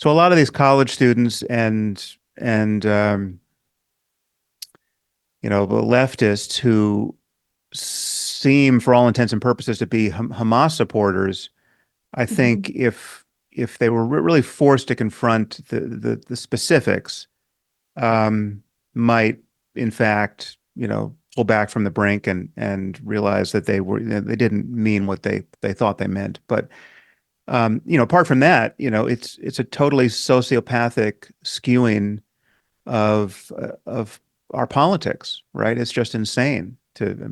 So a lot of these college students and the leftists who seem, for all intents and purposes, to be Hamas supporters, I think Mhm. if they were really forced to confront the specifics, um, might in fact, pull back from the brink and realize that they didn't mean what they thought they meant. But apart from that, it's a totally sociopathic skewing of our politics, right? It's just insane to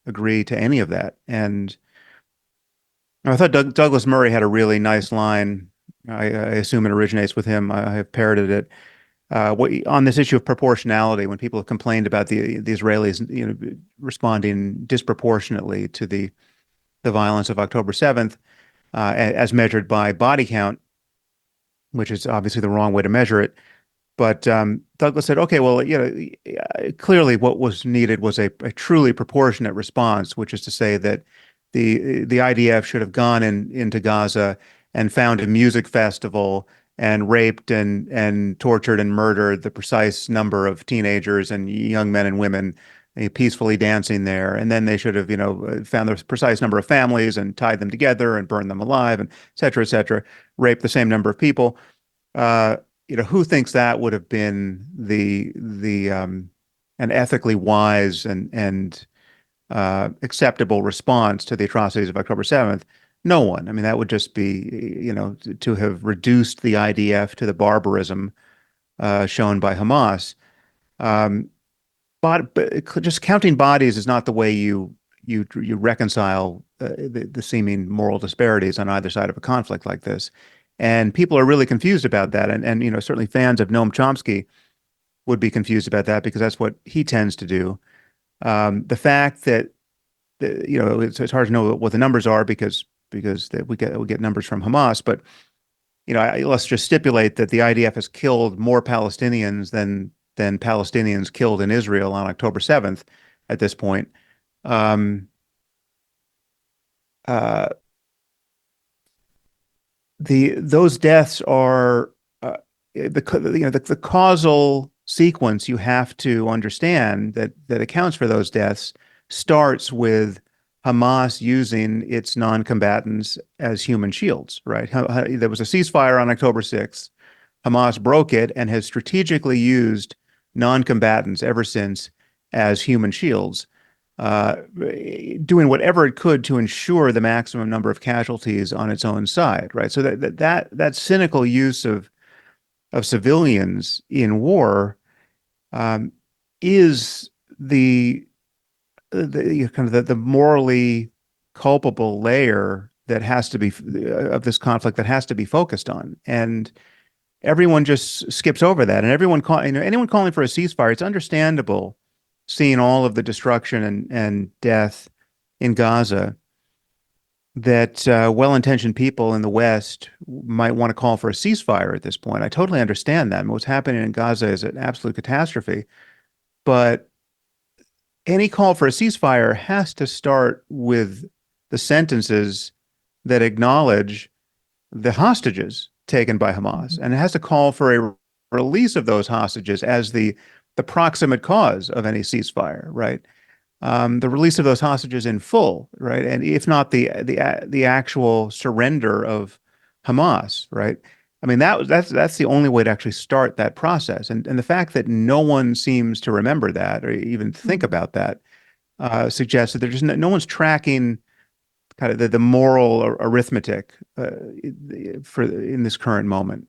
agree to any of that. And I thought Douglas Murray had a really nice line. I assume it originates with him. I have parroted it. On this issue of proportionality, when people have complained about the Israelis, responding disproportionately to the violence of October 7th, as measured by body count, which is obviously the wrong way to measure it. But Douglas said, okay, well, clearly what was needed was a truly proportionate response, which is to say that the IDF should have gone into Gaza and found a music festival and raped and tortured and murdered the precise number of teenagers and young men and women peacefully dancing there. And then they should have, found the precise number of families and tied them together and burned them alive and et cetera, raped the same number of people. Uh, who thinks that would have been the an ethically wise and acceptable response to the atrocities of October 7th? No one. I mean, that would just be, to have reduced the IDF to the barbarism shown by Hamas. Um, but just counting bodies is not the way you reconcile the seeming moral disparities on either side of a conflict like this. And people are really confused about that. And certainly fans of Noam Chomsky would be confused about that because that's what he tends to do. The fact that it's hard to know what the numbers are because we get numbers from Hamas, but let's just stipulate that the IDF has killed more Palestinians than Palestinians killed in Israel on October 7th at this point. Um, uh, those deaths are the causal sequence you have to understand that accounts for those deaths starts with Hamas using its non-combatants as human shields, right? There was a ceasefire on October 6th. Hamas broke it and has strategically used non-combatants ever since as human shields, uh, doing whatever it could to ensure the maximum number of casualties on its own side, right? So that cynical use of civilians in war um, is the kind of the morally culpable layer that has to be of this conflict that has to be focused on. And everyone just skips over that. And anyone calling for a ceasefire, it's understandable seeing all of the destruction and death in Gaza that well-intentioned people in the West might want to call for a ceasefire at this point. I totally understand that. And what's happening in Gaza is an absolute catastrophe. But any call for a ceasefire has to start with the sentences that acknowledge the hostages taken by Hamas, Mhm. and it has to call for a release of those hostages as the proximate cause of any ceasefire, right? The release of those hostages in full, right? And if not the actual surrender of Hamas, right? I mean that's the only way to actually start that process. And the fact that no one seems to remember that or even think Mhm. about that suggests that there's just no one's tracking kind of the moral arithmetic for in this current moment.